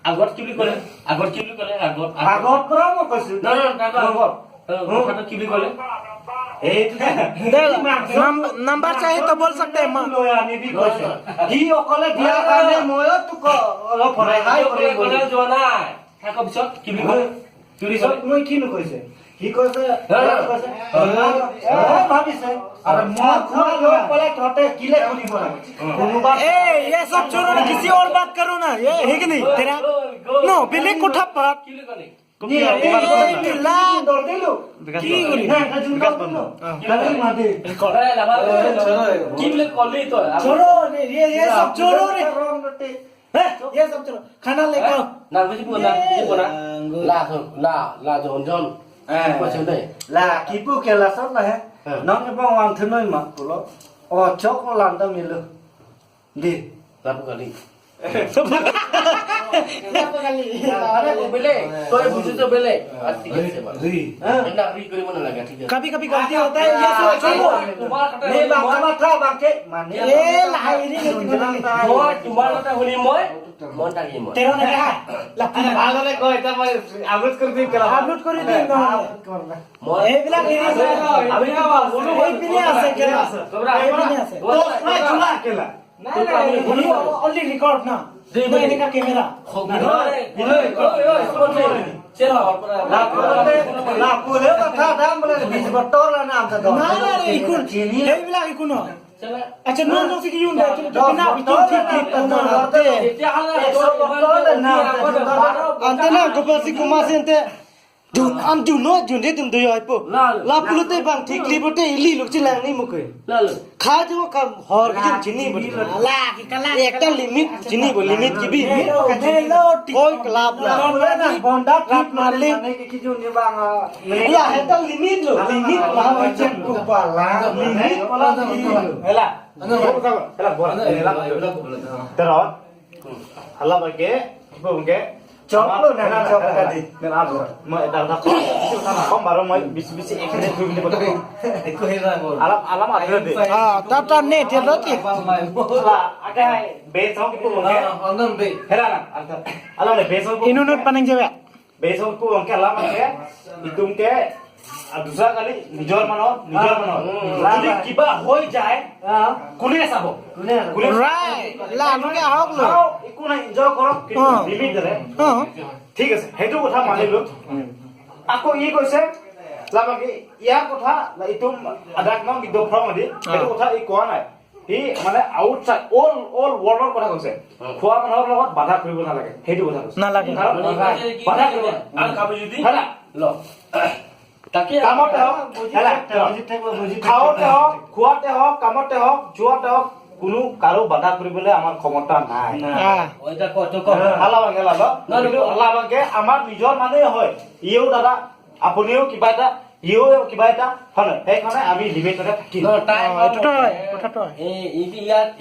আগত কি বুলি ক'লে আগত পৰা মই কৈছো কথাটো কি বুলি ক'লে नंबर चाहिए तो बोल सकते हैं ही অকলে দিয়া কাৰণে মই তোক অলপ ৰেহাই কৰিম বুলি যোৱা নাই থাকক পিছত কি বুলি ক'লে মই কি নকৈছে কি কৈছে ভাবিছে আৰু মই খোৱা লৈ পেলাই তহঁতে কিলে কৰিব লাগে কোনোবা ये सब छोड़ो ना किसी और बात करो ना ये है कि नहीं तेरा नो बिले कोठा पर কি বুলি ক'লে खाना लेकर là kipu kia là sắp này nó cái bông hoàng thứ nơi mà của nó chốc nó làm tao mình luôn đi कभी कभी गलती होता है ये सब छोड़ो नहीं बात था बाकी माने ये लाई रे তোমাৰ কথা শুনি মই মন থাকিম तेरा ने कहा लपी আগলে কই এটা মই আপলোড কৰি দিম কেলা আপলোড কৰি দিম মই এইবিলাক আমি এই পিনে আছে কেলা আছে এই পিনে আছে মই চলা কেলা only record na ini ka camera লাপুলে কথা দাম বলে 20 বটল না আমটা দাও না না ikun এইবিলাক ikun আচ্ছা নো নো কি ইউন দা তুমি না ভিতর ঠিক ঠিক করনা এতিয়া হলে 100 বটল না ante na gopasi kumasi ante dun am du no dun de dum do yoi po la pulute bang thik libote ili luk chilang ni mukoi खा जो कम हर की जिनी बोली ला की कला एकटा लिमिट जिनी बोली लिमिट की भी कोई क्लब ला बंदा ट्रिप मार ले की जो नि बांग या है तो लिमिट लो लिमिट ला चेक को बाला लिमिट वाला हेला हेला बोला तेरा हल्ला बके बंगे চপলো না না চপকা দি না আলো মই এটা কথা কম বারো মই বিশ বিশ এখানে দুই মিনিট কথা একো হেরা বল আলাম আদরে দে তা নে তে রতি আগে বেসং কি বলকে অন্দম বে হেরা না আলাম নে বেসং ইনুনুত পানিং যাবে বেসং কো অঙ্কে আলাম আছে ইতুমকে দুসরা কালি নিজৰ মানৰ যদি কিবা হৈ যায় কোনে চাব কোনে ৰাইট লা নুকে হক লো একো নাই এনজয় কৰক লিমিট ধৰে ঠিক আছে হেতু কথা মানিলো আকৌ ই কৈছে লামাকি ইয়া কথা ইতুম আদাকমক বিদফ্ৰম দি হেতু কথা ই কোৱা নাই ই মানে আউটসাইড অল ওয়াৰ্ল্ডৰ কথা কৈছে খোৱা মানুহৰ লগত বাধা কৰিব নালাগে হেতু কথা কৈছে নালাগে বাধা কৰিব আৰু কাম যদি হেলা ল তাকে কামতে হওক হেলা খাওঁতে হওক খোৱাতে হওক কামতে হওক যোৱাতে হওক কোনো কাৰো বাধা কৰিবলৈ আমাৰ ক্ষমতা নাই ওইটা কত আলাবাগে আলাবাগে আমাৰ নিজৰ মানুহে হয় ইও দাদা আপুনিও কিবা এটা ইও কিবা এটা হয় সেইকাৰণে আমি লিমিটতে থাকিম কথাটো এই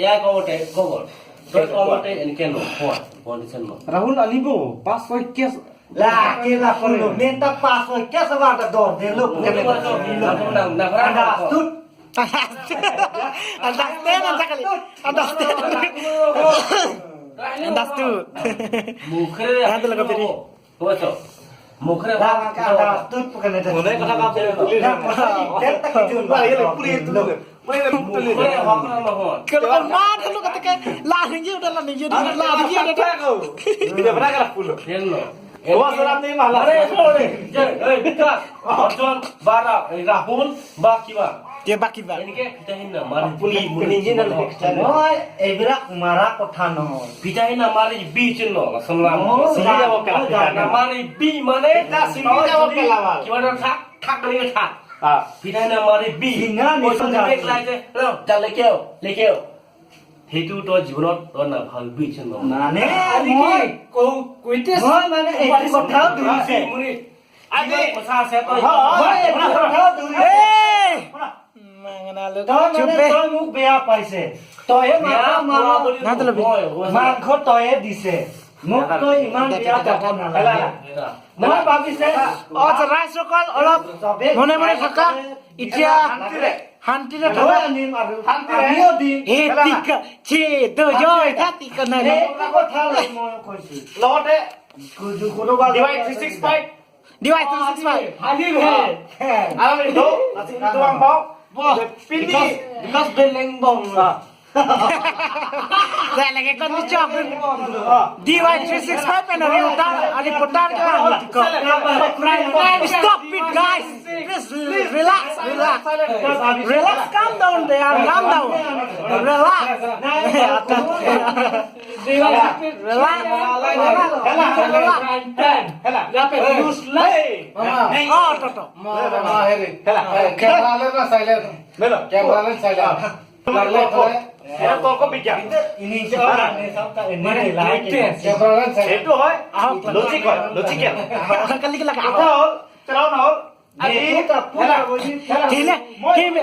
ইয়া কবতে কবৰ তই কবতে এনেকে নোখোৱা কণ্ডিশ্যন ন ৰাহুল আনিব 5-6 কেছ লা কেলা কৰিলো নেটা 5-6 কেছ বাটা দৰ দে লোক মুখরে তুই পকনে দে মনে কথা কাম পুলিশ দেখ তাকে জুন বাড়ি পুলিশ তুলে kalau mad lu kata la ringi udah la ringi udah la ringi udah dia pernah kalah pulau hello gua salam ni malah bikas Arjun bara Rahul bakiwa dia baki ba enike pitahin na mari pulis ni na oi ebrak mara kotha no pitahin na mari bi chinno samlam sini jawo kala na mari bi mane ta sini jawo kala kiwa thak thak ni thak pitahin na mari bi singa ni sonjak lai je lo jal lekeo হেতু তো জীবনত তো না ভাবি ছিল মানে মই কইতে মই মানে এই কথাও ধৰিছে আজি কথা আছে তো হয় কথাও ধৰিছে manganalo তই মোক বেয়া পাইছে তই মাংস তয়ে দিছে মোক তই ইমান বেয়া যাব নালাগে মই ভাবিছে আচ্ছা রাইস সকল অলপ মনে মনে থাকা ইতিয়া শান্তিৰে লৈ থকা আনিম আৰু শান্তিৰে আমিও দিম হে টিকা চে দজয় থাতিকা নাই এইটো কথা লৈ মই কৈছো লগতে কোনোবা ডিভাইড 365 দিৱাই 365 হালি হে আমি do itu ang bau পিনি বিকজ বেলেং বং Saya lagi kan ucap Diwai 365 and Riutar Ali Putar Stop it guys Please relax Relax calm down there calm down Relax Oh toto Era tolko bijak. ini ini Itu hoy. Logical. Kali lagi Betul. Cerau nol. Adi. Tile Him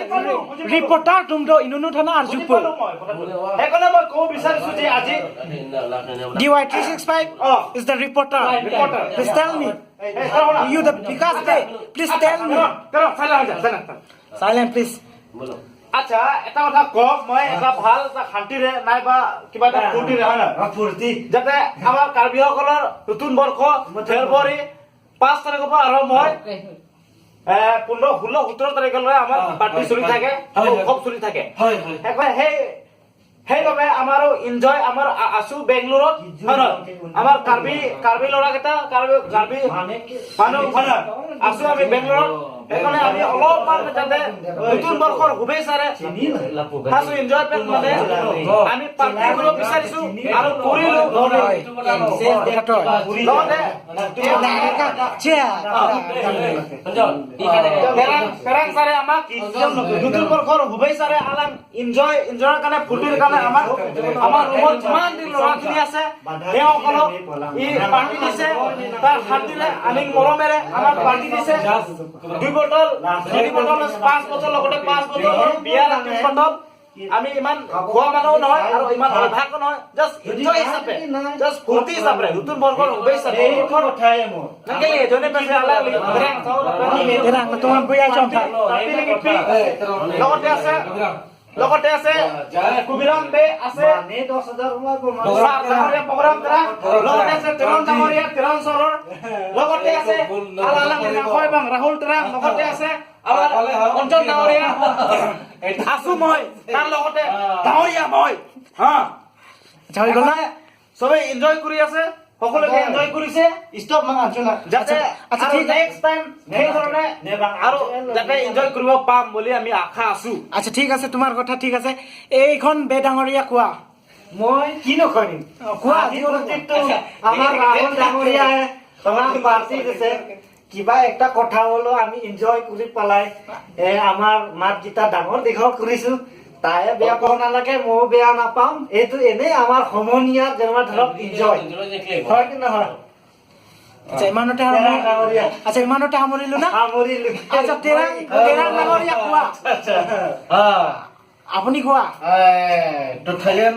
reporter tumdo inunu thana arjupur Ekona moi ko bisarisu je aji. DY 365 is the reporter. Please tell me. You the because they please tell me. Silent please. আচ্ছা এটা কথা কওক মই এটা ভাল এটা শান্তিৰে নাইবা কিবা এটা ফূৰ্তিৰে হয় না ফুৰ্তি যাতে আমাৰ কাৰ্বিসকলৰ নতুন বৰ্ষ ফেব্ৰুৱাৰী 5 তাৰিখৰ পৰা আৰম্ভ হয় 15 16 17 তাৰিখলৈ আমাৰ পাৰ্টি চলি থাকে উৎসৱ চলি থাকে হয় হয় সেইবাবে আমাৰো এনজয় আমাৰ আছো বেংগলোৰত আমাৰ কাৰ্বি ল'ৰাকেইটা কাৰ্বি মানুহ আছো আমি বেংগলোৰত সেইকাৰণে আমি অলপমান যাতে নতুন বৰ্ষৰ শুভেচ্ছাৰে আছো এনজয় মানে আমি পাৰ্টি কৰিব বিচাৰিছো আৰু কৰিলো লগতে পেৰাং ছাৰে আমাক নতুন বৰ্ষৰ শুভেচ্ছাৰে আলাম এনজয়ৰ কাৰণে ফূৰ্তিৰ কাৰণে আমাৰ ৰুমত যিমান দিন ল'ৰাখিনি আছে তেওঁসকলক ই পাৰ্টি দিছে তাৰ শান্তিৰে আমি মৰমেৰে আমাক পাৰ্টি দিছে 2 বটল 3 বটল 5 বটল লগতে 5 বটল বিয়াৰ 3 বটল আমি ইমান খোৱা মানুহ নহয় আৰু ইমান অভাৱ নহয় জাস্ট এনজয় হিচাপে জাস্ট ফূৰ্তি হিচাপে নতুন বৰ্ষৰ শুভেচ্ছা এই কথাই মোৰ নাকেলে জনে পেছে আলা Terang tuan buaya jompa. লগতে আছে কুবিৰাম বে আছে মানে 10000 ওলাব ডাঙৰীয়া প্ৰগ্ৰাম কৰা লগতে আছে তেৰণ ডাঙৰীয়া তেৰণ চৰৰ লগতে আছে আলালাং নাখয় বাং ৰাহুল তেৰাং লগতে আছে আমাৰ অঞ্চল ডাঙৰীয়া আছো মই তাৰ লগতে ডাঙৰীয়া মই হা Jauh gona. সবে এনজয় কৰি আছে সকলোকে এনজয় কৰিছে ষ্টপ মান আছলা যাতে আচ্ছা, আৰু ঠিক আছে। নেক্সট টাইম এই ধৰণে আৰু যাতে এনজয় কৰিব পাম বুলি আমি আশা আছো আচ্ছা ঠিক আছে তোমাৰ কথা ঠিক আছে এইখন বেডাঙৰীয়া কোৱা মই কি নকৰিম কোৱা আমাৰ ৰাহুল ডাঙৰীয়াই তোমাক পাৰ্টি দিছে কিবা একটা কথা হলো আমি এনজয় কৰি পালাই আমাৰ মাত গীতা ডাঙৰ দীঘল কৰিছো তাই বেয়া পাব নালাগে ময়ো বেয়া নাপাম এইটো এনেই আমাৰ সমনীয়া যেনেবা ধৰক এনজয় হয় কি নহয় আচ্ছা ইমানতে আচ্ছা ইমানতে সামৰিলো না সামৰিলো আচ্ছা তেৰাং ডাঙৰীয়া কোৱা আপুনি কোৱা 2018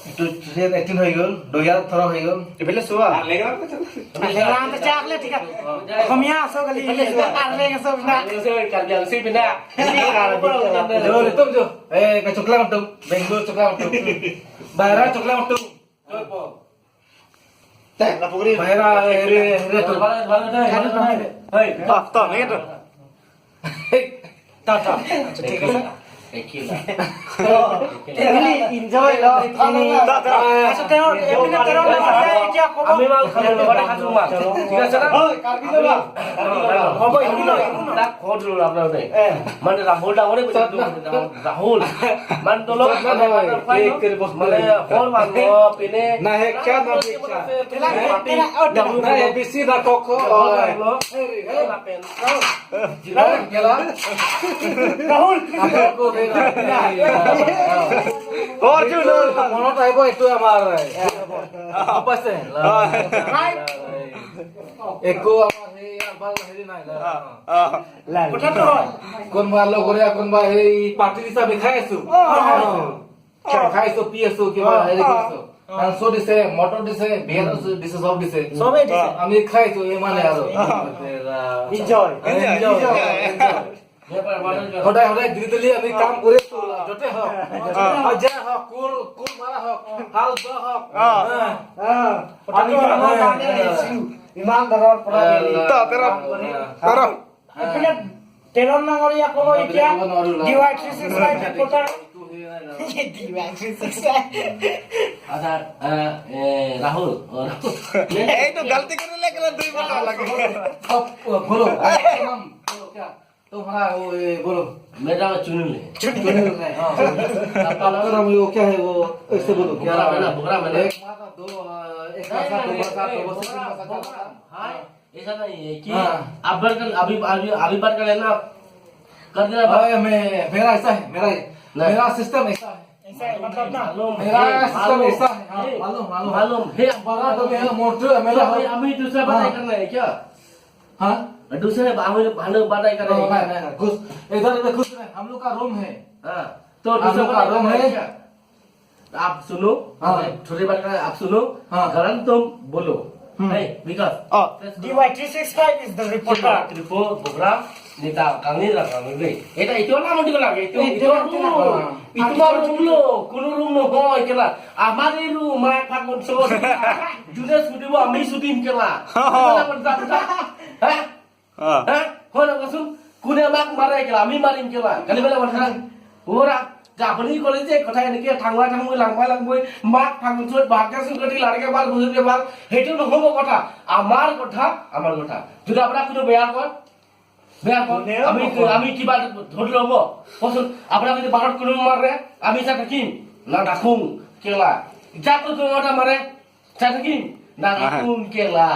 itu 2018 হৈ গল 2018 হৈ গল এফালে চোৱা লেৰাং চাকলে ঠিক আছে অসমীয়া আছো গলি আলে গছ না কাৰ্বিয়াল সি বিনা tuh jo ke coklat untuk Benggol coklat untuk Bayara coklat untuk teh lapuri Bayara here tuh hey toh nih tuh তা ঠিক আছে ini enjoy loh ini আচ্ছা তেওঁৰ এপিনে তেওঁৰ নাথাকে এতিয়া ক'ব আমি মাল লগতে খাজু মাল ঠিক আছে না ঐ কাৰ্বি লবা হ'ব ইনো তাক খোঁজলো আপোনালোকে মানে ৰাহুল ডাঙৰে ৰাহুল মান তলত মানে হল মানুহ পিনে না হে क्या ना ना ABC ना कोको ৰাহুল মনত আহিব এইটো আমাৰ অপাছে একো আমাৰ সেই ভাল হেৰি নাই কথাটো হয় কোনবা লগৰীয়া কোনবা এই পাৰ্টি হিচাপে খাই আছো খাইছো পি আছো কিবা হেৰি কৰিছো মাংস দিছে মটৰ দিছে বিয়াৰ দিছে চব দিছে চবেই দিছে আমি খাইছো ইমানে আৰু এনজয় সদায় সদায় দিলি আমি কাম কৰিছো যতে হওক হাজিৰা হওক কোৰ মাৰা হওক হাল বোৱা হওক আমি আমাৰ কাৰণে ইমান দৰৰ পৰা এইপিনে তেৰণ নাঙৰীয়া ক'ব এতিয়া DY 365 ৰিপৰ্টাৰ আচ্ছা ৰাহুল এই তো গলতি কৰিলে কেলে 2 বছৰ লাগে সব বলো तुम्हारा वो बोलो मेरा चुन ले वो क्या है वो ऐसे बोलो क्या बुकरा मैंने एक माता दो एक माता दो माता दो हां ऐसा नहीं है कि आप बार कर अभी बार कर लेना कर देना भाई मैं मेरा ऐसा है मेरा सिस्टम ऐसा है ऐसा है मतलब ना मेरा सिस्टम ऐसा है मालूम है बड़ा तो मेरा मोटर मेरा अभी दूसरा बात करना है क्या हाँ दूसरे भानु बात करना है नहीं घुस इधर घुस हम लोग का रूम है हाँ तो दूसरा का रूम है आप सुनो छोटी बात कर आप सुनो कारण तुम बोलो नहीं विकास DY 365 is the reporter tripo program nita kami lah kami ni eta itu lah mau diulang itu mah room lo kuno room no hoy kela amari room mai phakon so juda sudi wa ami sudi kela kela berda ha ha hoy kasun kuno mak marai kela ami marim kela kali bela berda ora Japani college je কথা এনেকে ঠাংলা ঠাংমুই লাংবাই মাক ঠাংমুই চত বাহাকে সুগতি লাড়কে বাল বুঝুকে বাল হেতু নহব কথা আমার কথা যদি আপনারা কোনো বেয়া কর আমি কিবা ধরি লব পছন্দ আপনারা যদি বারত কোনো মারে আমি চা থাকিম না রাখুম কেলা যা তো তোমাটা মারে চা থাকিম না রাখুম কেলা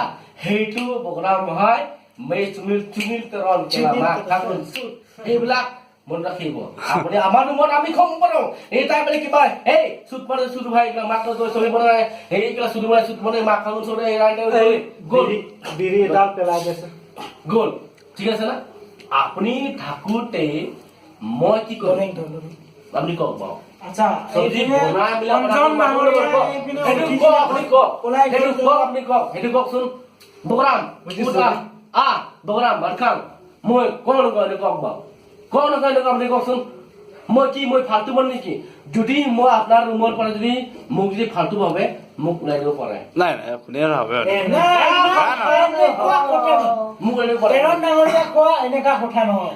হেতু বগরাম হয় মে চুনিল তরন কেলা মাক ঠাকুর সুত এইবিলাক মন রাখিব আপনি আমার রুমত আমি খং করো এই তাই বলে কি ভাই এই সুত পড়ে সুত ভাই মাত্র তো চলে বলে এই গুলা সুত বলে মাক খাউন চলে এই রাইতে গোল বিড়ি ডাল পেলা গেছে গোল ঠিক আছে না আপনি ঠাকুরতে মই কি করেন আপনি কক বাও আচ্ছা সবজি বনা মিলা অঞ্জন মানুষ আপনি কক হেতু কক শুন বগরাম বুঝিছা বগরাম বারখান মই কোন কই কক বাও কোন কই আপনি কক শুন মই ফালতু বন নেকি যদি মই আপনার রুমের পরে যদি মুখ যদি ফালতু ভাবে মুখ উলাই দিব পারে নাই নাই আপুনি হবে মুখ উলাই দিব পারে তেৰণ নাঙৰীয়া কোৱা এনেকা কথা নহয়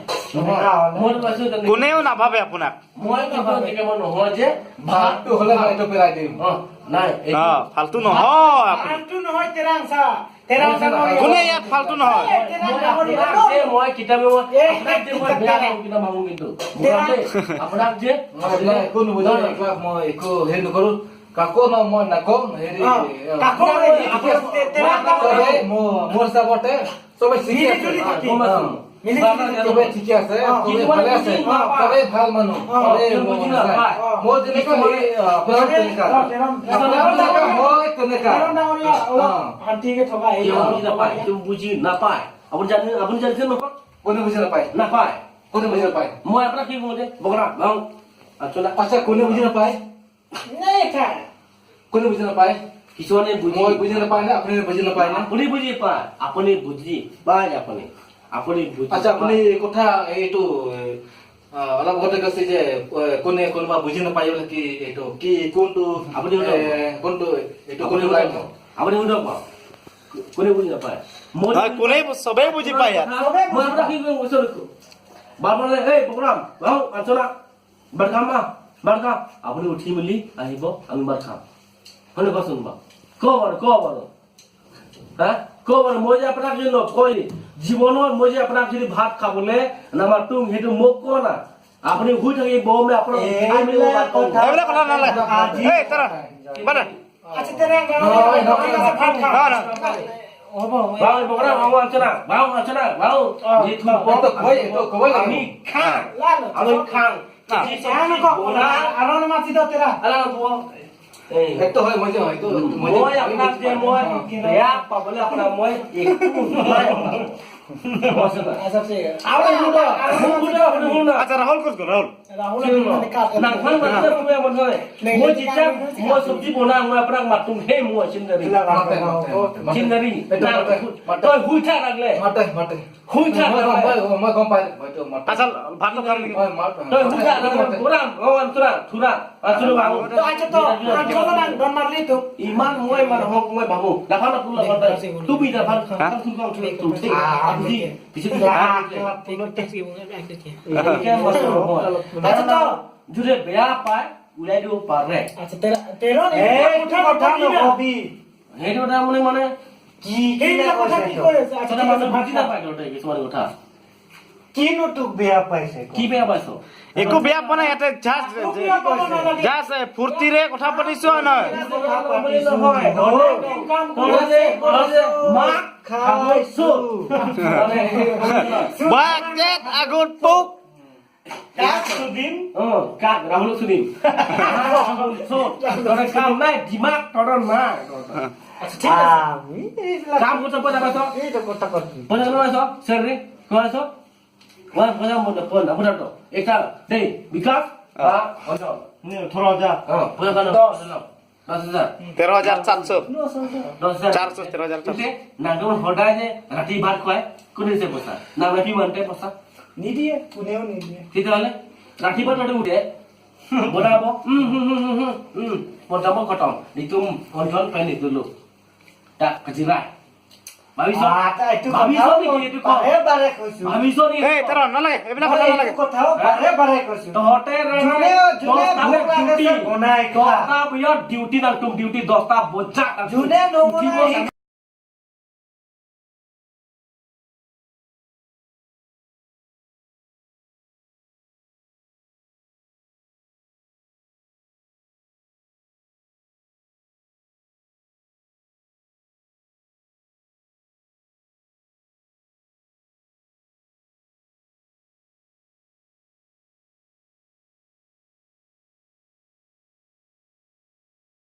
মই কৈছো কোনেও নাভাবে আপোনাক মই কথা কেৱল নহয় যে ভাত तो होला मैं तो पेराई दी নাই ফালতু নহয় আপুনি ফালতু নহয় তেৰাং চা তেৰাং নাঙৰীয়া কোনে ইয়াত ফালতু নহয় মই কিতাপে আপোনাক যে মই বেয়া পাওঁ কিতাপ ভাবো কিন্তু আপোনাক যে কোন বুঝা একলা মই একো হেৰি নকৰো কাকো ন মই নাকম হেৰি কাকো তেৰাং নাঙৰীয়া মোৰ চাবতে সবে শিকি আছে সবে ঠিকে আছে সবে ভালে আছে সবে ভাল মানুহ সবে মোৰ যেনেকা মই আপোনাৰ তেনেকা মই তেনেকা তেৰণ নাঙৰীয়া শান্তিকে থকা এই বুজি নাপায় আপুনি জানিছে নহয় কোনে বুজি নাপায় নাপায় কোনে বুজি নাপায় মই আপোনাক কি কওঁ যে বগৰা ভাও আচলা আচ্ছা কোনে বুজি নাপায় নাই কা কোনে বুজি নাপায় কিছুমানে বুজি মই বুজি নাপায় না আপুনি বুজি নাপায় না আপুনি বুজি পায় আপুনি বুজি আচ্ছা আপুনি কথা এইটো অলপ আগতে কৈছে যে কোনে কোনোবা বুজি নাপায় বোলে কি এইটো কি কোনটো আপুনি কোনটো এইটো কোনে কোনে আপুনি শুনক কোনে বুজি নাপায় মই কোনে চবেই বুজি পায় ইয়াত মই আপোনাক কি কওঁ কৈছো বাৰবাৰে এই প্ৰগ্ৰাম ভাও আচলা বাৰখাম আপুনি উঠি মেলি আহিব আমি বাৰ খাম হয়নে কচোন বা ক বাৰু হা ক বাৰু মই যে আপোনাক যে নকয় জীৱনত মই যে আপোনাক যদি ভাত খাবলে নামাতো সেইটো মোক ক না আপুনি শুই থাকি বমে আপোনাক এইবিলাক কথা নালাগে এই তৰা বাদা আচ্ছা তেৰাং নাঙৰীয়া ভাত খা হ'ব ভাও বগৰা ভাও আচনা ভাও যে তুই এইটো কবই আমি খাং লাল আমি খাং তেৰাং ক আৰণ মাছি দ তেৰা আলা বুৱা এই এইটো হয় মই যে হয়তো মই আপোনাক যে মই বেয়া পাবলৈ আপোনাক মই একো নাই আচ্ছা ঠিক আছে Awak muda, muda. আচ্ছা রাহুল কোচ রাহুল রাহুল মানে কাট Nang khang macam tu yang macam ni. Mau cicak, mau sabji bona, mau perang matung he, mau cindari. Cindari. Toh hui cak nagle. Mate. Hui cak nagle. Moi compare. Moi tu mate. আচ্ছা ভাত তো খালি Moi mate. Toh hui cak nagle. Kurang, kawan kurang, kurang. Asal bangu. তো আচ্ছা তো চলো না Don মারলি তো Iman moi mana hok moi bangu. Lapan aku lapan dah. Tu bi lapan kan tu kau tu tu. Abi, bisa bisa. Ikan masuk moi. আচ্ছা তো Jure beya pai, ulai dia pare. আচ্ছা তেরো এই কথা নকবি Itu dah mulai mana? কি এই কথা কি করেছে আচ্ছা Sudah mana bukti dah pai kalau dah semua kota. কিনো তোক বেয়া পাইছে Ki beya pai so. একো বেয়া পোৱা নাই ইয়াতে জাষ্ট ফূৰ্তিৰে কথা পাতিছো নহয় বাজেট আগত পোক কাক সুদিন Kak Rahul Sudim. So, kalau kamu naik jimat, turun mah. আমি এইবিলাক Kamu cepat apa so? এইটো কথা কবি Pernah mana so? Seri, mana so? Mana pernah apa dah tu? Ekta, deh, bikas, ojo. নে থৰ যা Pernah kan? 10,000. 13,700 10,000. 400 13,400 Itu, nanggung hodai je, rati bar kuai, kuning se posa. Nang rati mante posa. নিদিয়ে কোনেও নিদিয়ে Kita ale, rati bar ada udah. Bodoh apa? Bodoh apa kotong? Itu kontrol pen itu dulu. Tak kejirai. Babi so. আচ্ছা এইটো Babi কথাও so ni itu kau. বাৰে বাৰে কৈছো Babi so ni. এই তেৰ নালাগে এইবিলাক কথা নালাগে এইটো কথাও বাৰে বাৰে কৈছো Tohte June ভোক লাগে বনাই খা Dota biar duty nang tum duty 10 bocah. June no বনাই